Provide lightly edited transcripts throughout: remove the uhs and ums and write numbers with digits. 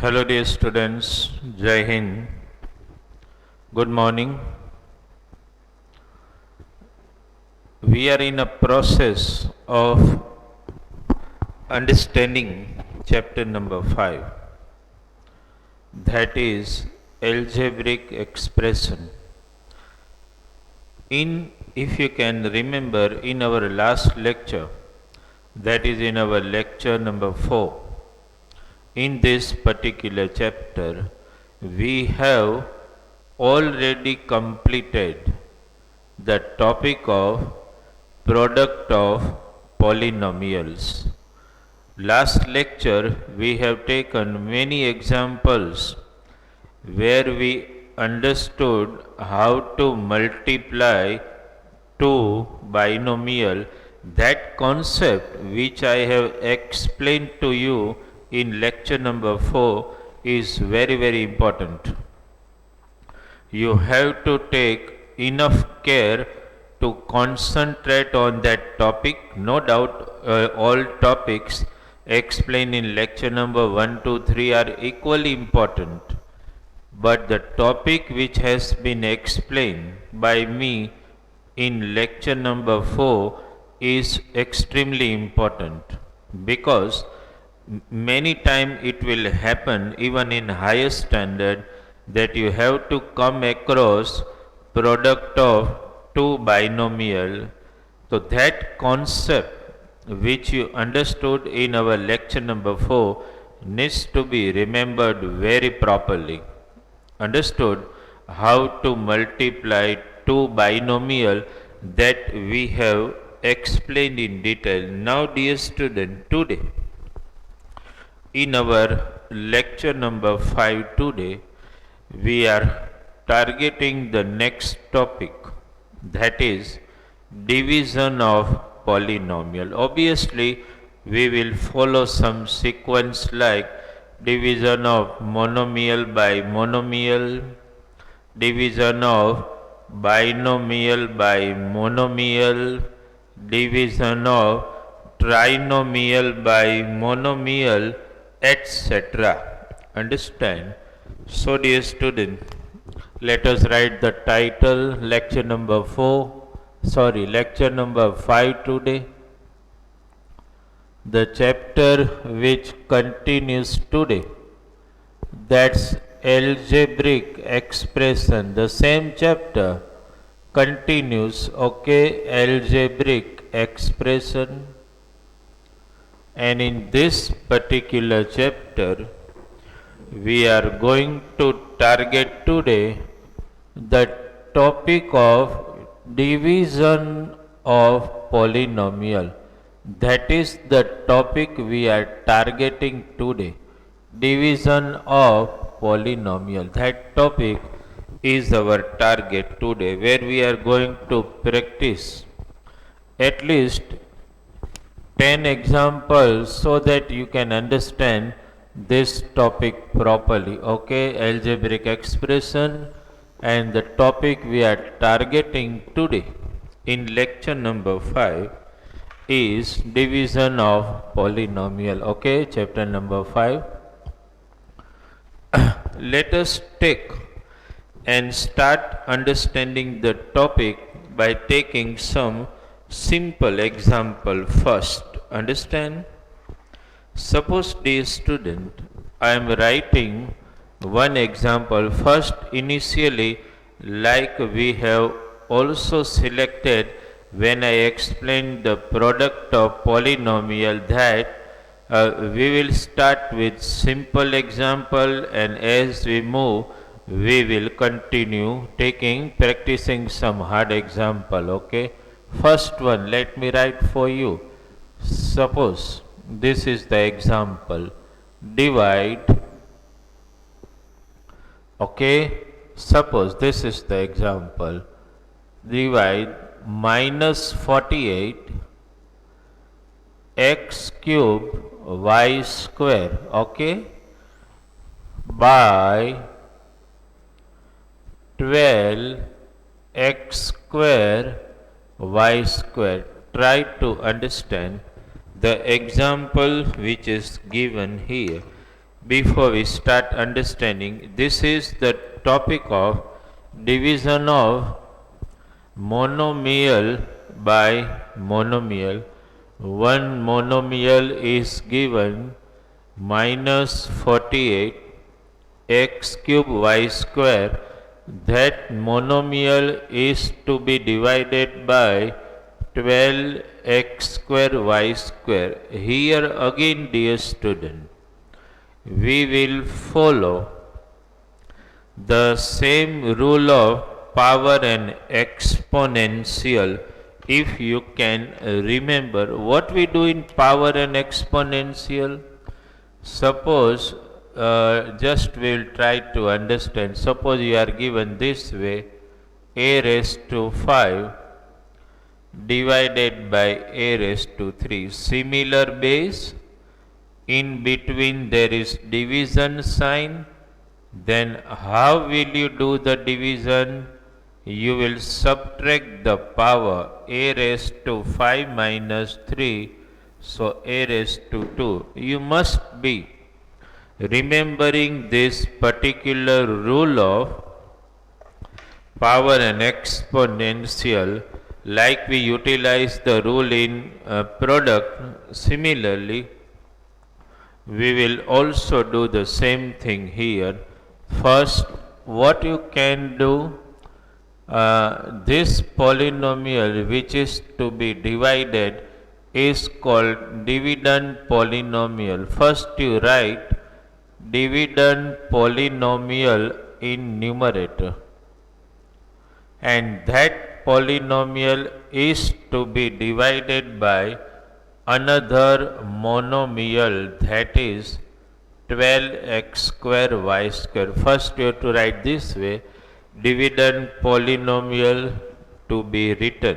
Hello dear students, Jai Hind. Good morning. We are in a process of understanding chapter number 5, that is algebraic expression. If you can remember, in our last lecture, that is in our lecture number 4, in this particular chapter, we have already completed the topic of product of polynomials. Last lecture we have taken many examples where we understood how to multiply two binomial. That concept which I have explained to you in lecture number 4 is very important. You have to take enough care to concentrate on that topic. No doubt, all topics explained in lecture number 1, 2, 3 are equally important. But the topic which has been explained by me in lecture number 4 is extremely important, because many times it will happen even in higher standard that you have to come across product of two binomial. So that concept which you understood in our lecture number 4 needs to be remembered very properly. Understood how to multiply two binomial, that we have explained in detail. Now dear student, today in our lecture number 5 today, we are targeting the next topic, that is division of polynomial. Obviously, we will follow some sequence like division of monomial by monomial, division of binomial by monomial, division of trinomial by monomial, etc. Understand? So dear student, let us write the title, lecture number 5 today. The chapter which continues today, that's algebraic expression. The same chapter continues, okay, algebraic expression. And in this particular chapter, we are going to target today the topic of division of polynomial. That is the topic we are targeting today. Division of polynomial. That topic is our target today, where we are going to practice at least 10 examples so that you can understand this topic properly. Okay, algebraic expression, and the topic we are targeting today in lecture number 5 is division of polynomial. Okay, chapter number 5. Let us take and start understanding the topic by taking some simple example first. Understand? Suppose, dear student, I am writing one example first. Initially, like we have also selected when I explained the product of polynomial, that we will start with simple example, and as we move we will continue practicing some hard example. Okay, first one, let me write for you. Suppose this is the example, divide. Okay, suppose this is the example, divide minus 48 x cube y square, okay, by 12 x square y square. Try to understand the example which is given here. before we start understanding, this is the topic of division of monomial by monomial. One monomial is given minus 48 x cube y square. That monomial is to be divided by 12 x square y square. Here again, dear student, we will follow the same rule of power and exponential. If you can remember what we do in power and exponential, suppose just we will try to understand. Suppose you are given this way, a raised to 5 divided by a raised to 3. Similar base, in between there is division sign. Then how will you do the division? You will subtract the power a raised to 5 minus 3, so a raised to 2. You must be remembering this particular rule of power and exponential, like we utilize the rule in product. Similarly, we will also do the same thing here. First, what you can do, this polynomial which is to be divided is called dividend polynomial. First you write dividend polynomial in numerator, and that polynomial is to be divided by another monomial, that is 12x square y square. First you have to write this way, dividend polynomial to be written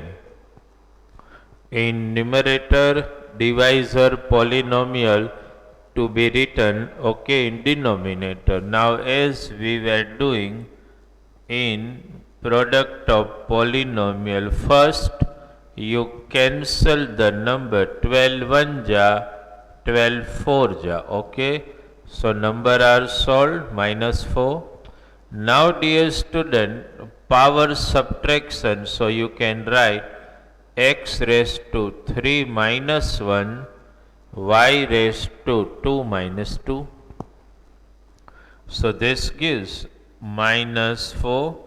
in numerator, divisor polynomial to be written, okay, in denominator. Now as we were doing in product of polynomial, first you cancel the number 12 1 ja, 12 4 ja, okay. So number are solved, minus 4. Now dear student, power subtraction, so you can write x raised to 3 minus 1, y raised to 2 minus 2. So this gives minus 4,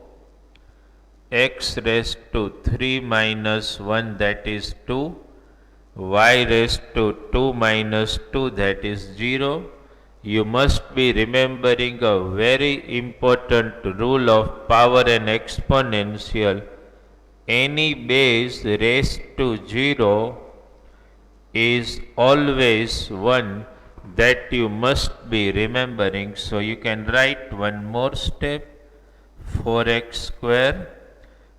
x raised to 3 minus 1, that is 2, y raised to 2 minus 2, that is 0. You must be remembering a very important rule of power and exponential. Any base raised to 0 is always 1, that you must be remembering. So you can write one more step, 4x square,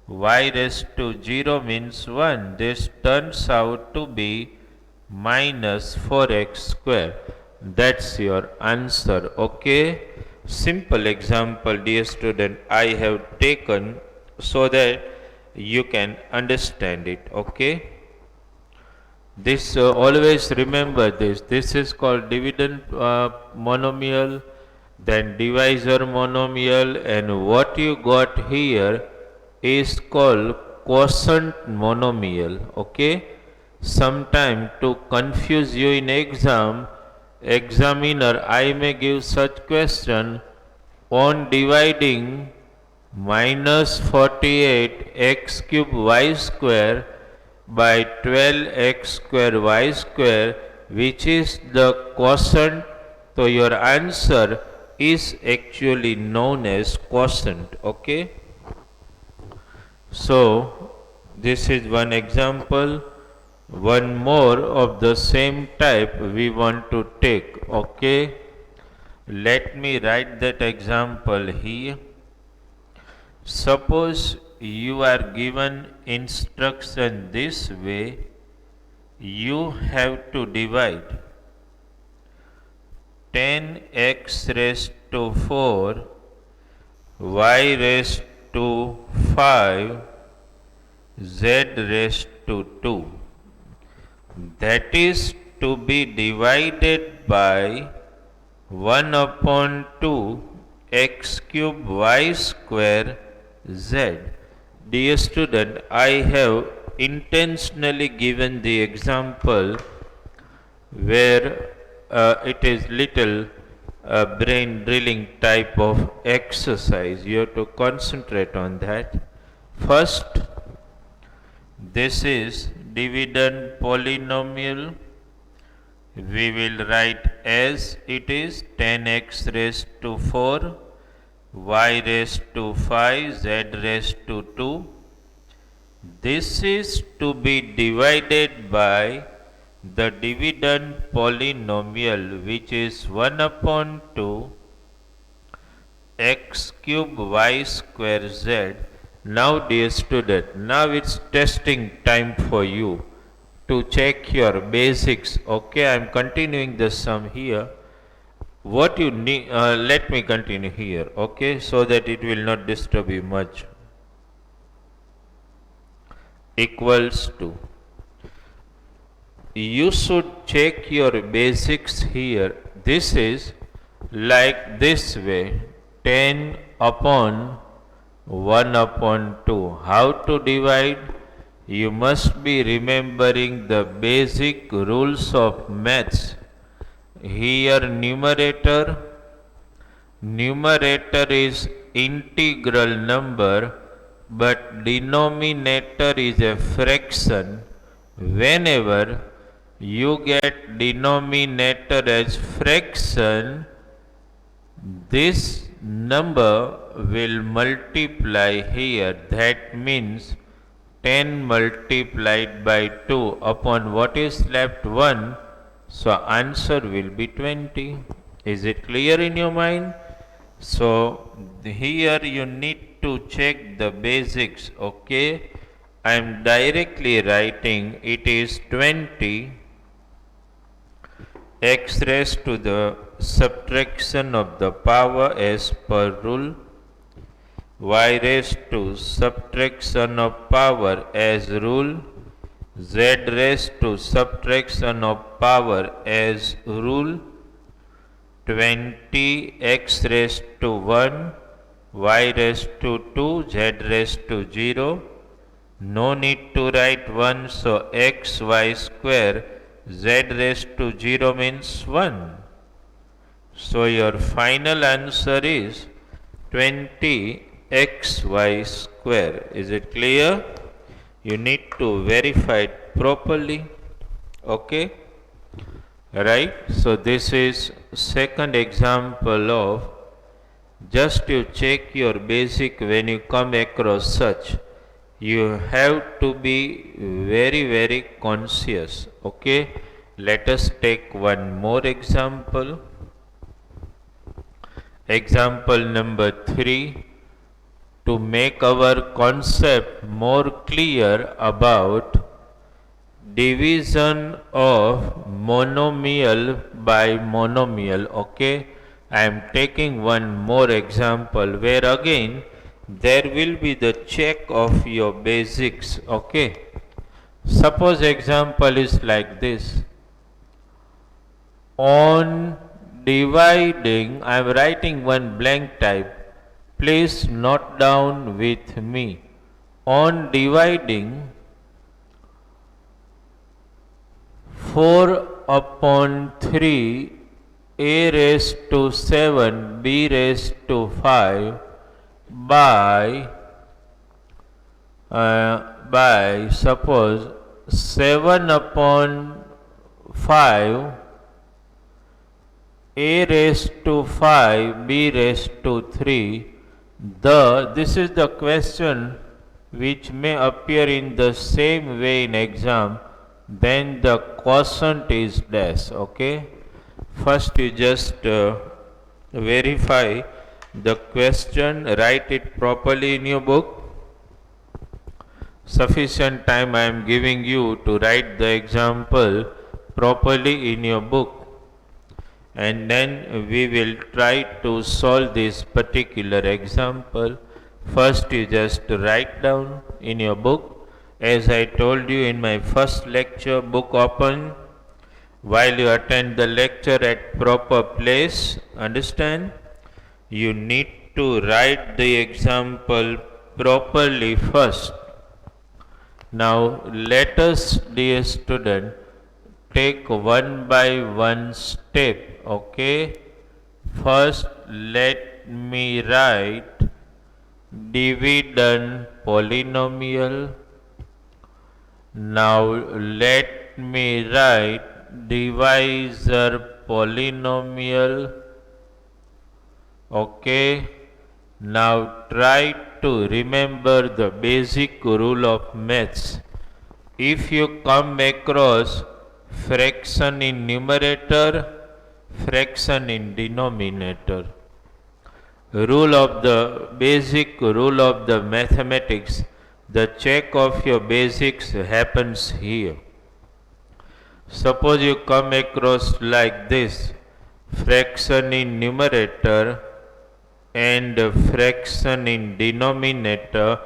y raised to 0 means 1. This turns out to be minus 4x square. That's your answer, okay. Simple example, dear student, I have taken so that you can understand it, okay. This always remember this. This is called dividend monomial, then divisor monomial, and what you got here is called quotient monomial, okay. Sometime to confuse you in exam, examiner I may give such question, on dividing minus 48 x cube y square by 12 x square y square, which is the quotient. So your answer is actually known as quotient, okay. So this is one example. One more of the same type we want to take, okay. Let me write that example here. Suppose you are given instruction this way, you have to divide 10x raised to 4, y raised to 5, z raised to 2. That is to be divided by 1 upon 2 x cube y square z. Dear student, I have intentionally given the example where it is little brain drilling type of exercise. You have to concentrate on that. First, this is dividend polynomial. We will write as it is 10x raised to 4, y raised to 5, z raised to 2. This is to be divided by the dividend polynomial, which is 1 upon 2 x cube y square z. Now dear student, now it's testing time for you to check your basics. Okay, I am continuing the sum here. What you need, let me continue here, okay, so that it will not disturb you much. Equals to, you should check your basics here. This is like this way, 10 upon 1 upon 2. How to divide? You must be remembering the basic rules of maths. Here numerator is integral number, but denominator is a fraction. Whenever you get denominator as fraction, this number will multiply here. That means 10 multiplied by 2 upon what is left 1. So answer will be 20. Is it clear in your mind? So here you need to check the basics. Okay, I am directly writing it is 20 x raised to the subtraction of the power as per rule, y raised to subtraction of power as rule, z raised to subtraction of power as rule, 20 x raised to 1, y raised to 2, z raised to 0. No need to write 1, so x y square z raised to 0 means 1. So your final answer is 20 xy square. Is it clear? You need to verify it properly. Okay, right? So this is second example of just you check your basic. When you come across such, you have to be very conscious. Okay, let us take one more example. Example number 3. To make our concept more clear about division of monomial by monomial. Okay, I am taking one more example where again there will be the check of your basics. Okay, suppose example is like this. On dividing, I am writing one blank type. Please note down with me. On dividing 4 upon 3 a raised to 7 b raised to 5 by suppose 7 upon 5 a raised to 5 b raised to 3. This is the question which may appear in the same way in exam. Then the quotient is dash. Okay, first you just verify the question, write it properly in your book. Sufficient time I am giving you to write the example properly in your book, and then we will try to solve this particular example. First you just write down in your book. As I told you in my first lecture, book open while you attend the lecture at proper place, understand, you need to write the example properly first. Now let us, dear student, take one by one step, okay? First, let me write dividend polynomial. Now let me write divisor polynomial. Okay. Now try to remember the basic rule of maths. If you come across fraction in numerator, fraction in denominator, basic rule of the mathematics, the check of your basics happens here. Suppose you come across like this, fraction in numerator and fraction in denominator,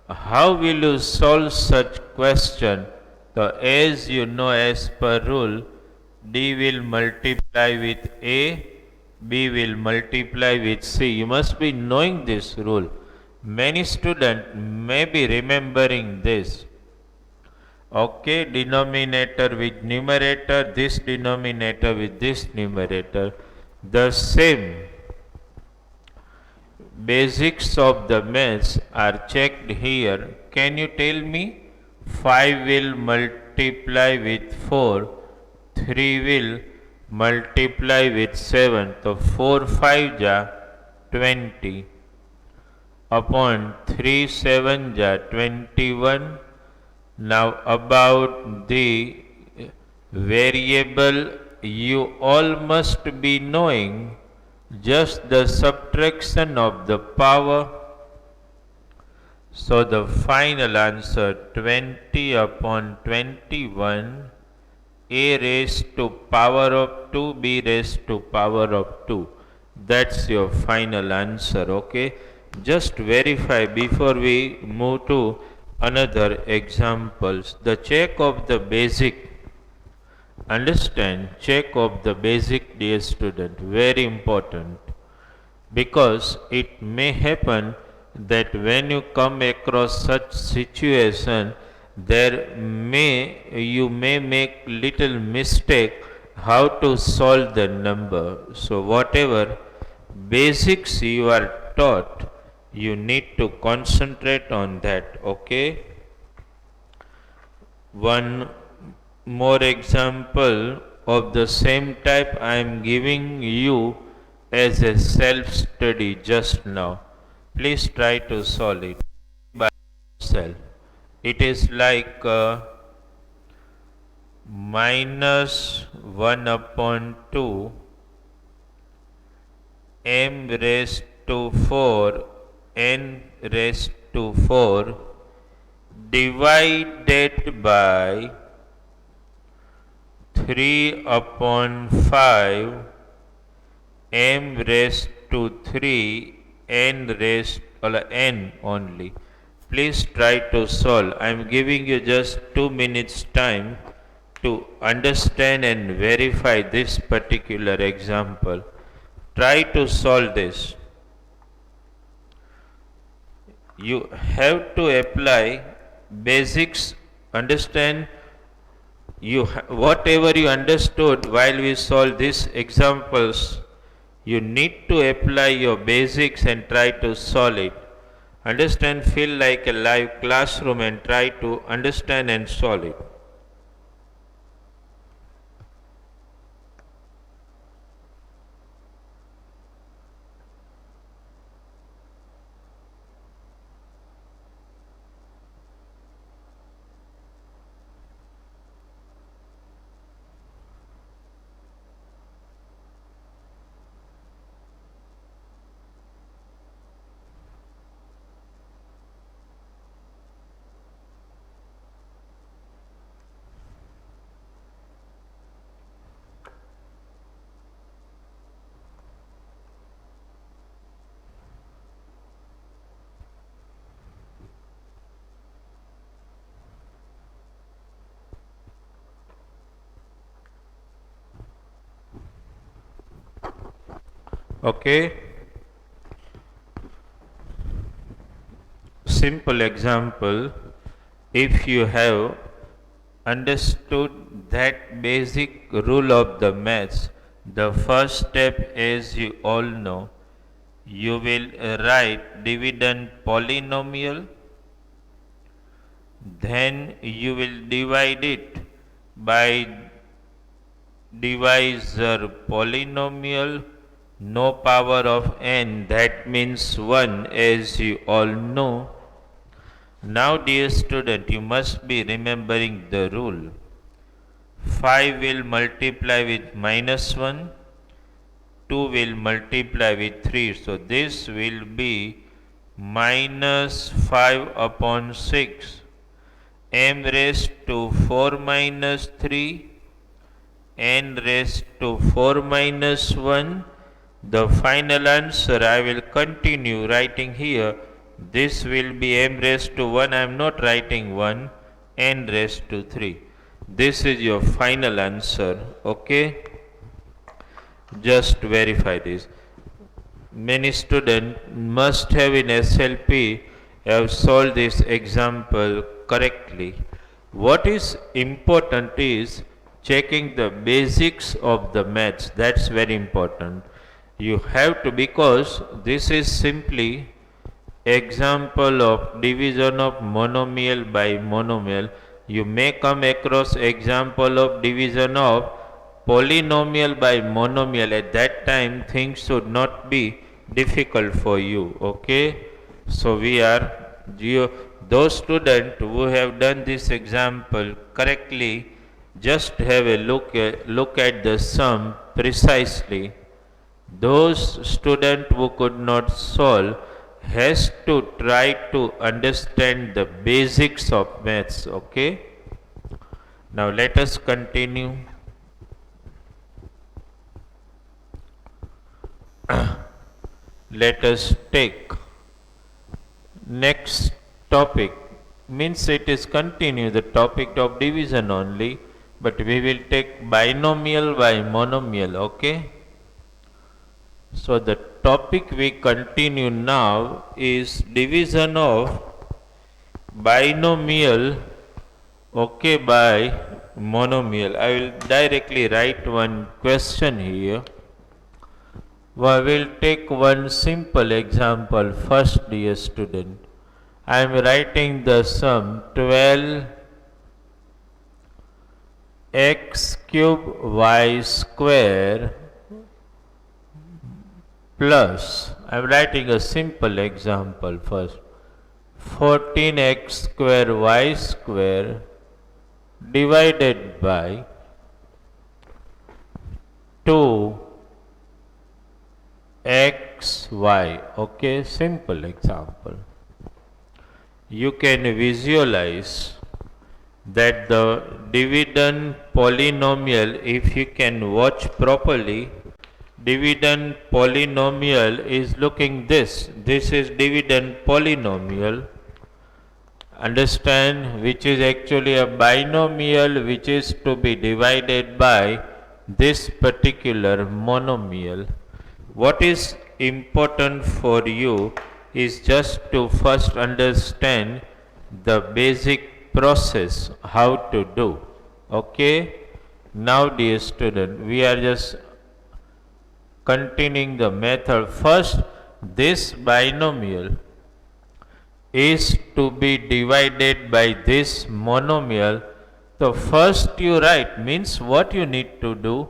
how will you solve such question? So as you know, as per rule, D will multiply with A, B will multiply with C. You must be knowing this rule. Many students may be remembering this. Okay, denominator with numerator, this denominator with this numerator. The same basics of the maths are checked here. Can you tell me? 5 will multiply with 4, 3 will multiply with 7. So 4 5 ja 20 upon 3 7 ja 21. Now about the variable, you all must be knowing just the subtraction of the power. So the final answer 20 upon 21, a raised to power of 2, b raised to power of 2. That's your final answer, okay? Just verify before we move to another examples. The check of the basic, understand, check of the basic, dear student, very important, because it may happen that when you come across such situation, you may make little mistake how to solve the number. So whatever basics you are taught, you need to concentrate on that, okay? One more example of the same type I am giving you as a self study just now. Please try to solve it by yourself. It is like minus 1 upon 2 m raised to 4 n raised to 4 divided by 3 upon 5 m raised to 3 n raised n only. Please try to solve. I am giving you just 2 minutes time to understand and verify this particular example. Try to solve this. You have to apply basics, understand whatever you understood while we solve these examples, you need to apply your basics and try to solve it. Understand, feel like a live classroom and try to understand and solve it. Okay. Simple example, if you have understood that basic rule of the maths, the first step, as you all know, you will write dividend polynomial, then you will divide it by divisor polynomial, no power of n, that means 1, as you all know. Now dear student, you must be remembering the rule. 5 will multiply with -1, 2 will multiply with 3. So this will be -5 upon 6 m raised to 4 minus 3 n raised to 4 minus 1. The final answer I will continue writing here. This will be m raised to 1. I am not writing 1. N raised to 3. This is your final answer. Okay. Just verify this. Many students must have in SLP have solved this example correctly. What is important is checking the basics of the maths. That's very important. You have to, because this is simply example of division of monomial by monomial. You may come across example of division of polynomial by monomial. At that time things should not be difficult for you. Okay. So we are those students who have done this example correctly, just have a look at the sum precisely. Those students who could not solve has to try to understand the basics of maths. Okay. Now let us continue. Let us take next topic, means it is continue the topic of division only, but we will take binomial by monomial. Okay. So the topic we continue now is division of binomial, okay, by monomial. I will directly write one question here. We will take one simple example first, dear student. I am writing the sum 12x cube y square plus, I am writing a simple example first, 14x square y square divided by 2xy. Okay, simple example. You can visualize that the dividend polynomial, if you can watch properly, dividend polynomial is looking this. This is dividend polynomial. Understand, which is actually a binomial which is to be divided by this particular monomial. What is important for you is just to first understand the basic process how to do. Okay. Now dear student, we are just continuing the method. First, this binomial is to be divided by this monomial. So first you write, means what you need to do,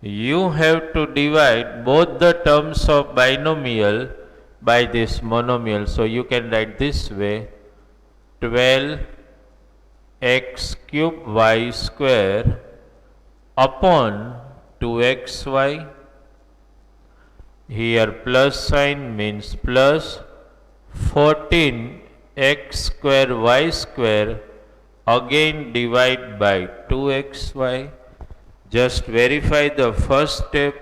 you have to divide both the terms of binomial by this monomial. So you can write this way, 12x cube y square upon 2xy. Here plus sign means plus 14x square y square, again divide by 2xy. Just verify the first step.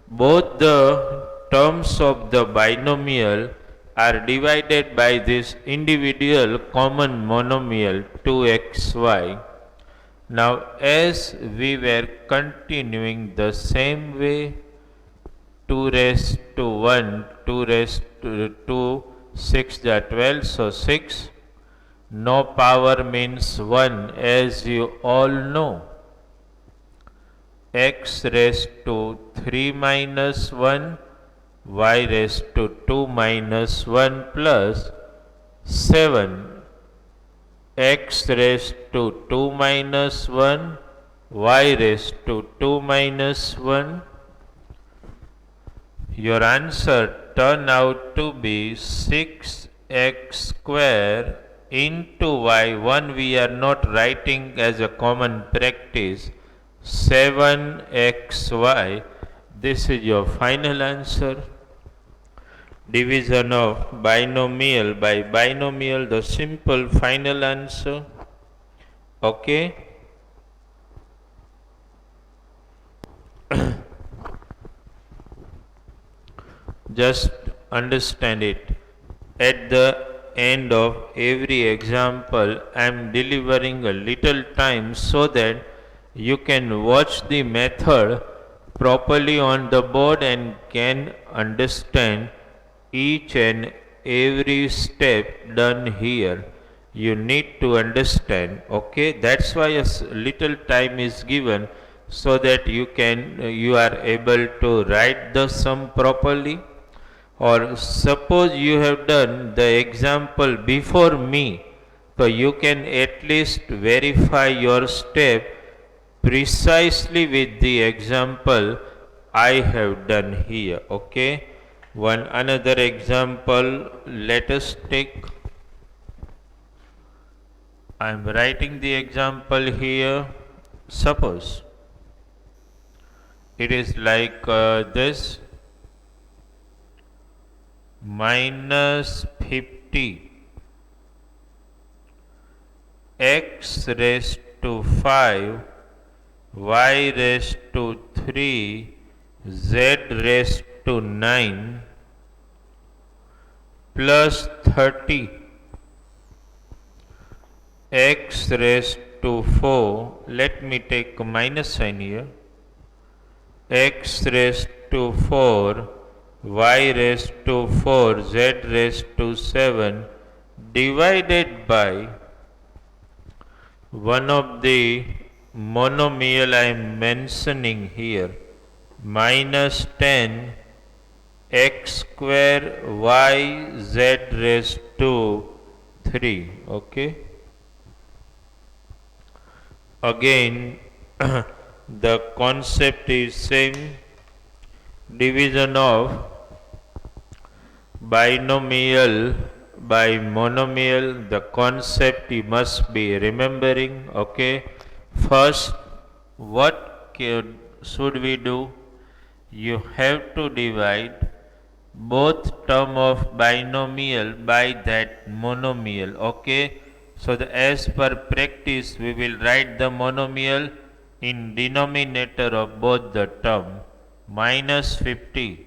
Both the terms of the binomial are divided by this individual common monomial 2xy. Now as we were continuing the same way, 2 raised to 1, 2 raised to 2, 6 are 12, so 6. No power means 1, as you all know. X raised to 3 minus 1, y raised to 2 minus 1 plus 7. X raised to 2 minus 1, y raised to 2 minus 1. Your answer turned out to be 6x square into y. 1 we are not writing as a common practice. 7xy. This is your final answer. Division of binomial by binomial, the simple final answer. Okay. Just understand it. At the end of every example, I am delivering a little time so that you can watch the method properly on the board and can understand each and every step done here. You need to understand. Okay, that's why a little time is given, so that you are able to write the sum properly. Or suppose you have done the example before me, so you can at least verify your step precisely with the example I have done here. Okay, one another example let us take. I am writing the example here. Suppose it is like this: minus 50 x raised to 5, y raised to 3, z raised to 9 plus 30 x raised to 4. Let me take a minus sign here. X raised to 4, y raised to 4, z raised to 7 divided by one of the monomial I am mentioning here, minus 10 x square y z raised to 3. Okay. Again the concept is same. Division of binomial by monomial, the concept you must be remembering. Okay, first what should we do? You have to divide both term of binomial by that monomial. Okay, so as per practice we will write the monomial in denominator of both the term. Minus 50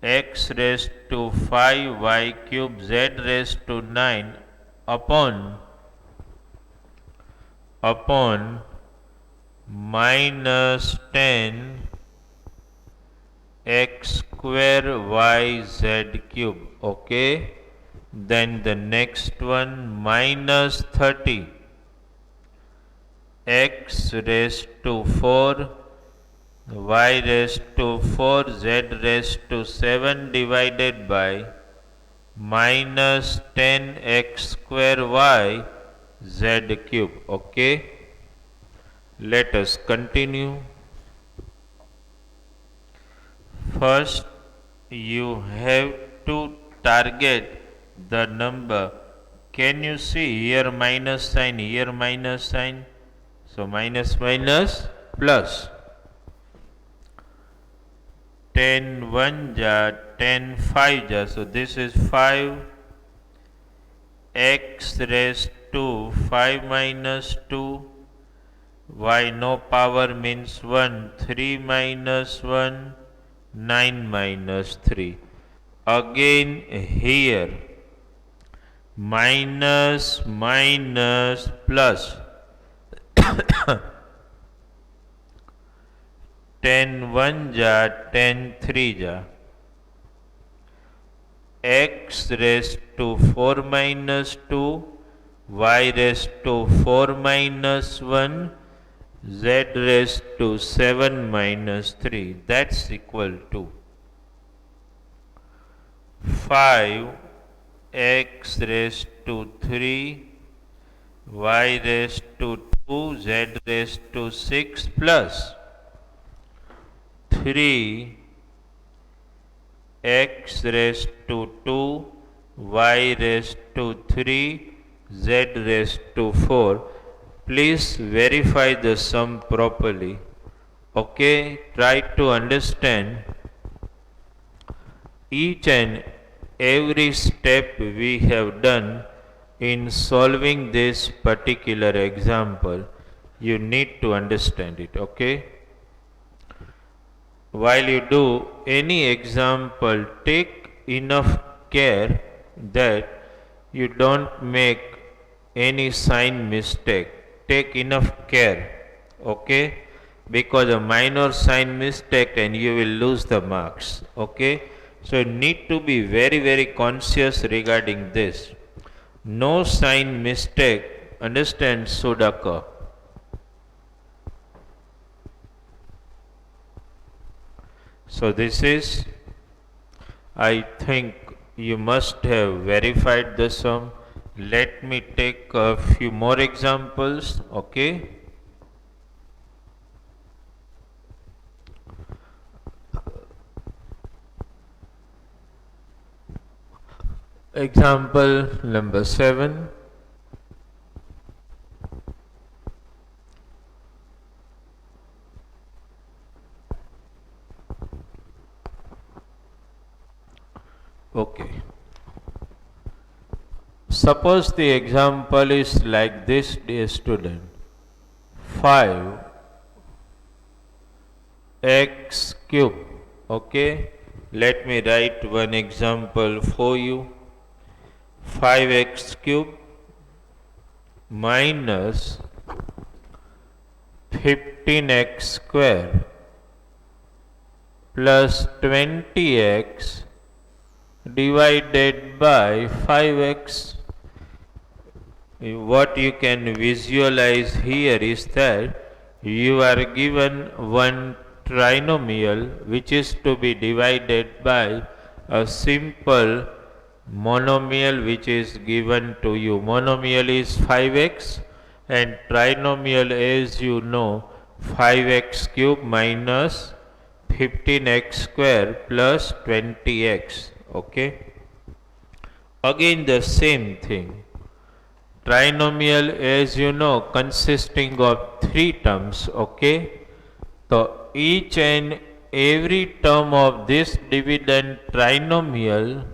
x raised to 5y cube z raised to 9 upon minus 10 x square y z cube. Okay, then the next one, minus 30 x raised to 4, y raised to 4, z raised to 7 divided by minus 10 x square y z cube. Okay, let us continue. First you have to target the number. Can you see here minus sign, here minus sign? So minus minus plus. 10 1 ja, 10 5 ja. So this is 5 x raised to 5 minus 2, y no power means 1, 3 minus 1, 9 minus 3. Again here minus minus plus. 10 10 1 जा 10 3 जा x raised to 4 minus 2 y raised to 4 minus 1 z raised to 7 minus 3, that's equal to 5 x raised to 3 y raised to 2 z raised to 6 plus 3 x raised to 2 y raised to 3 z raised to 4. Please verify the sum properly. Okay, try to understand each and every step we have done in solving this particular example. You need to understand it. Okay, while you do any example, take enough care that you don't make any sign mistake. Take enough care, okay, because a minor sign mistake and you will lose the marks. Okay, so you need to be very conscious regarding this. No sign mistake, understand, should occur. So this is, I think you must have verified the sum. Let me take a few more examples. Okay, example number 7. Okay, suppose the example is like this, dear student. 5x cube. Okay, let me write one example for you. 5x cube minus 15x square plus 20x divided by 5x. What you can visualize here is that you are given one trinomial which is to be divided by a simple monomial which is given to you. Monomial is 5x and trinomial, as you know, 5x cube minus 15x square plus 20x. Okay, again the same thing. Trinomial, as you know, consisting of 3 terms. Okay, so each and every term of this dividend trinomial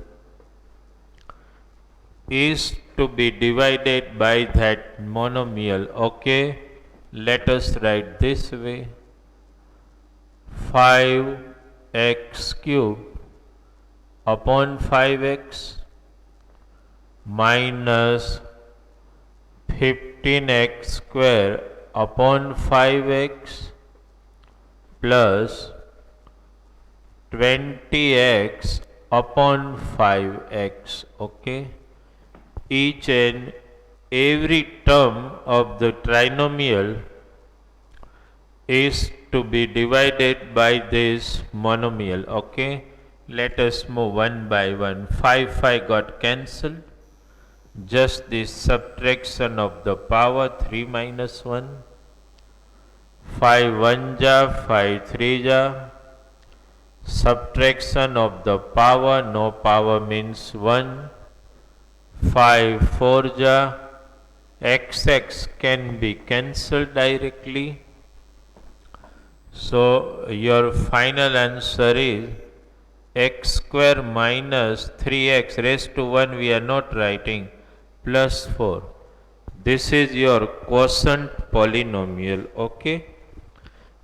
is to be divided by that monomial. Okay, let us write this way. 5x cube upon 5x minus 15x square upon 5x plus 20x upon 5x. Okay, each and every term of the trinomial is to be divided by this monomial. Okay, let us move one by one. 5 got cancelled. Just the subtraction of the power, 3 minus 1. 5 1 ja, 5 3 ja. Subtraction of the power, no power means 1. 5 4 ja. X can be cancelled directly. So your final answer is x square minus 3x raised to 1, we are not writing, plus 4. This is your quotient polynomial. Okay,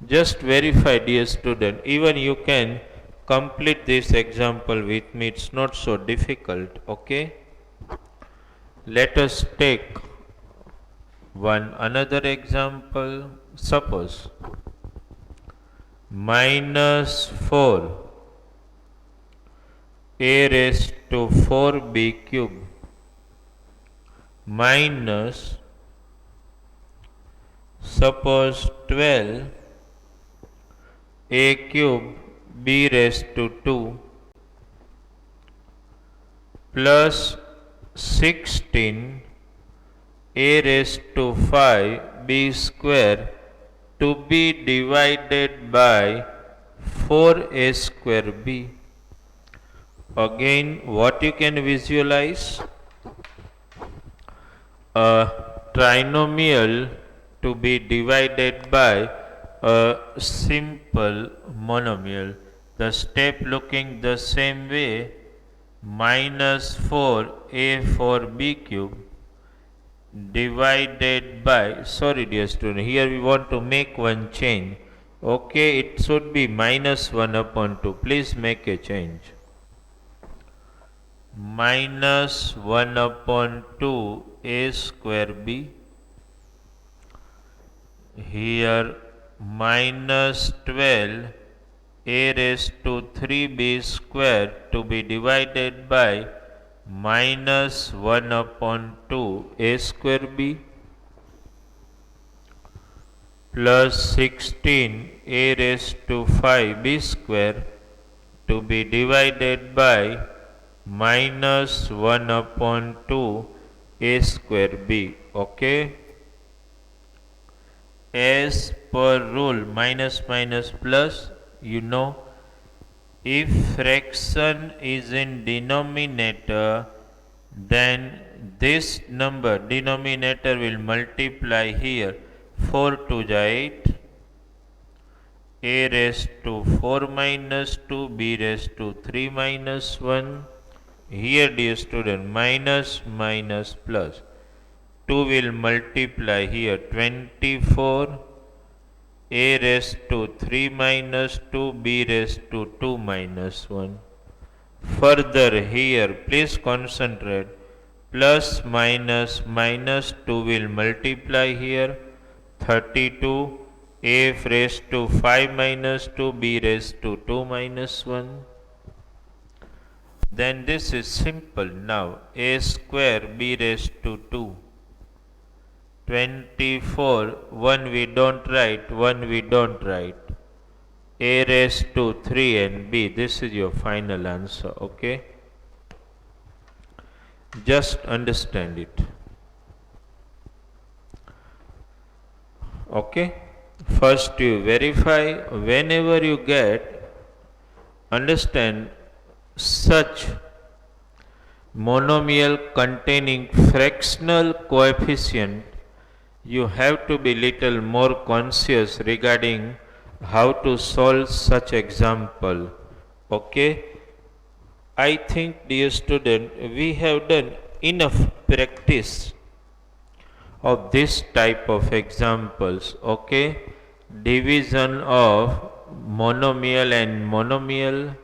just verify, dear student. Even you can complete this example with me, it's not so difficult. Okay, let us take another example. Suppose minus 4 a raised to 4b cube minus suppose 12 a cube b raised to 2 plus 16 a raised to 5 b square to be divided by 4a square b. Again, what you can visualize? A trinomial to be divided by a simple monomial. The step looking the same way, minus 4a 4b cube divided by, sorry dear student, here we want to make one change. Okay, it should be minus 1 upon 2. Please make a change. Minus 1 upon 2 a square b. Here minus 12 a raised to 3b square to be divided by minus 1 upon 2 a square b plus 16 a raised to 5 b square to be divided by minus 1 upon 2 a square b. Okay. As per rule, minus minus plus, you know, if fraction is in denominator, then this number denominator will multiply here. 4 to the 8 a raised to 4 minus 2 b raised to 3 minus 1. Here dear student, minus minus plus 2 will multiply here 24 a raised to 3 minus 2 b raised to 2 minus 1. Further here, please concentrate, plus minus minus 2 will multiply here 32 a raised to 5 minus 2 b raised to 2 minus 1. Then this is simple now. A square b raised to 2. 24, 1 we don't write, 1 we don't write. A raised to 3 and b. This is your final answer. Okay. Just understand it. Okay. First you verify. Whenever you get, understand, such monomial containing fractional coefficient, you have to be little more conscious regarding how to solve such example. Okay. I think dear student, we have done enough practice of this type of examples. Okay. Division of monomial and monomial,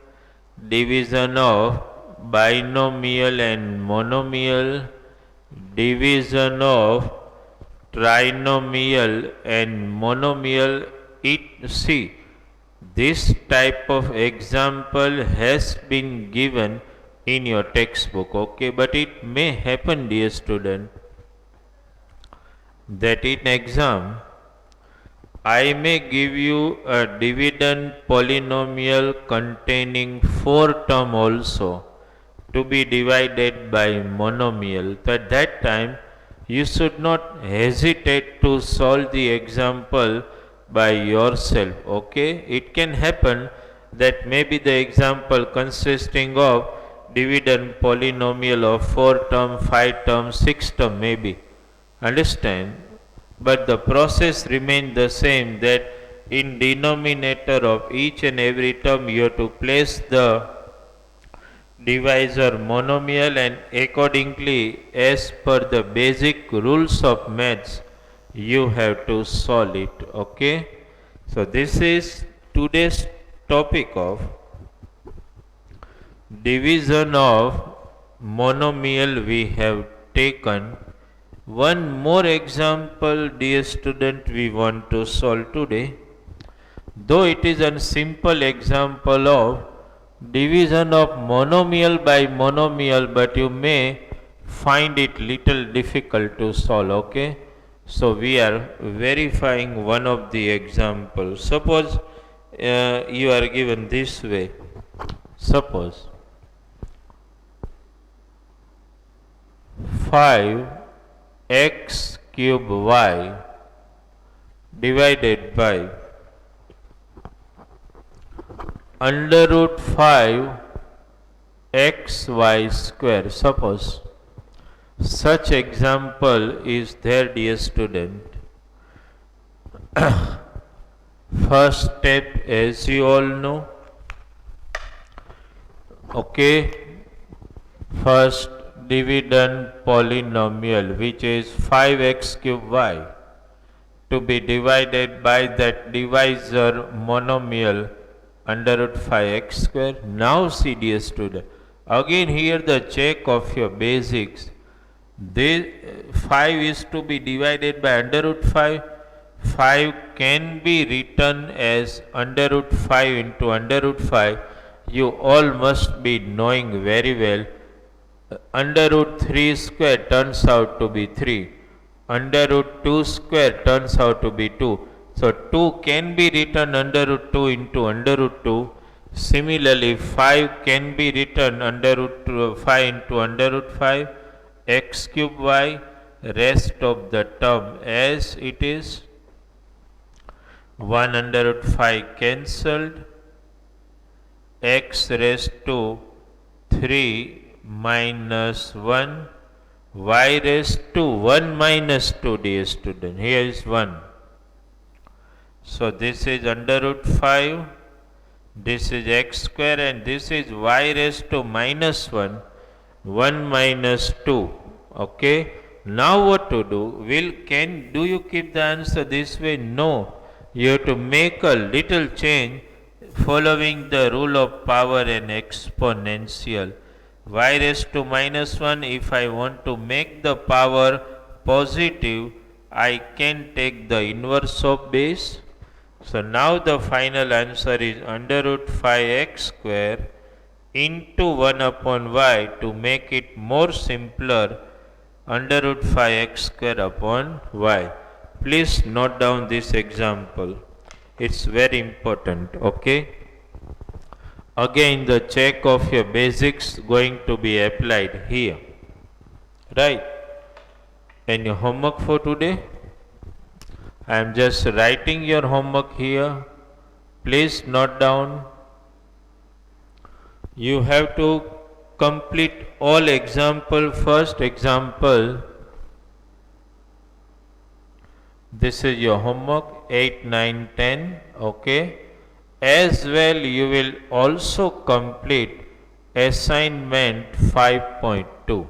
division of binomial and monomial, division of trinomial and monomial. See, this type of example has been given in your textbook. Okay, but it may happen dear student that in exam I may give you a dividend polynomial containing 4 term also to be divided by monomial. So at that time you should not hesitate to solve the example by yourself. Okay, it can happen that maybe the example consisting of dividend polynomial of 4 term, 5 term, 6 term maybe. Understand? But the process remains the same, that in denominator of each and every term you have to place the divisor monomial, and accordingly as per the basic rules of maths you have to solve it. Okay. So this is today's topic of division of monomial we have taken. One more example, dear student, we want to solve today. though it is a simple example of division of monomial by monomial, but you may find it little difficult to solve. Okay, so we are verifying one of the examples. Suppose you are given this way. Suppose 5x cube y divided by under root 5 xy square. Suppose such example is there, dear student. First step, as you all know, okay, first dividend polynomial, which is 5x cube y, to be divided by that divisor monomial under root 5x square. Now see, dear student, again here the check of your basics. This 5 is to be divided by under root 5. 5 can be written as under root 5 into under root 5. You all must be knowing very well. Under root 3 square turns out to be 3. Under root 2 square turns out to be 2. So 2 can be written under root 2 into under root 2. Similarly, 5 can be written under root 5 into under root 5. X cube y, rest of the term as it is. 1 under root 5 cancelled. X raised to 3 minus 1. Y raised to 1 minus 2, dear student. Here is 1. So this is under root 5. This is x square and this is y raised to minus 1. 1 minus 2. Okay. Now what to do? Do you keep the answer this way? No. You have to make a little change following the rule of power and exponential. Y raised to minus 1, if I want to make the power positive, I can take the inverse of base. So now the final answer is under root 5x square into 1 upon y. To make it more simpler, under root 5x square upon y. Please note down this example. It's very important. Okay. Again, the check of your basics going to be applied here. Right. And your homework for today, I am just writing your homework here. Please note down. You have to complete all example. First example, this is your homework 8, 9, 10. Okay. As well, you will also complete assignment 5.2.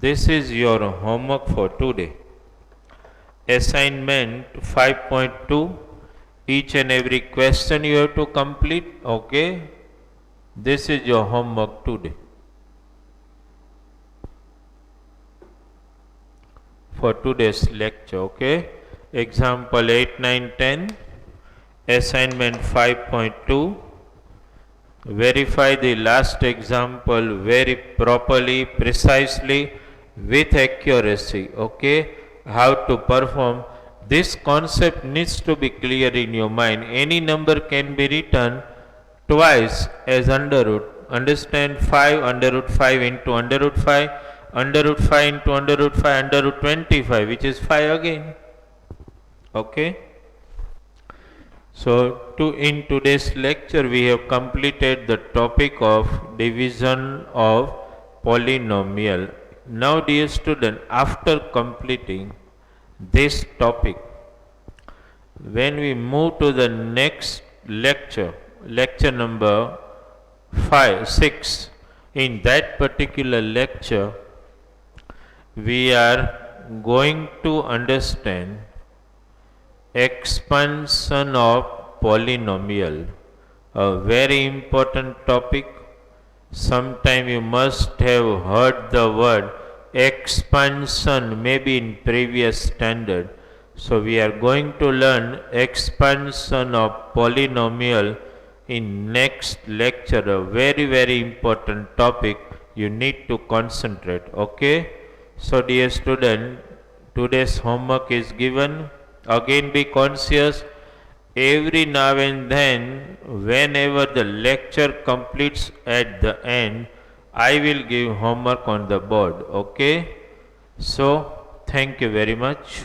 This is your homework for today. Assignment 5.2. Each and every question you have to complete. Okay. This is your homework today. For today's lecture. Okay. Example 8, 9, 10. Assignment 5.2. Verify the last example very properly, precisely, with accuracy. Okay. How to perform. This concept needs to be clear in your mind. Any number can be written twice as under root. Understand? 5 under root 5 into under root 5. Under root 5 into under root 5 under root 25, which is 5 again. Okay. So in today's lecture we have completed the topic of division of polynomial. Now, dear student, after completing this topic, when we move to the next lecture, lecture number 6, in that particular lecture we are going to understand expansion of polynomial, a very important topic. Sometime you must have heard the word expansion, maybe in previous standard. So we are going to learn expansion of polynomial in next lecture, a very important topic you need to concentrate. Okay, so dear student, today's homework is given. Again be conscious, every now and then whenever the lecture completes at the end, I will give homework on the board. Okay, so thank you very much.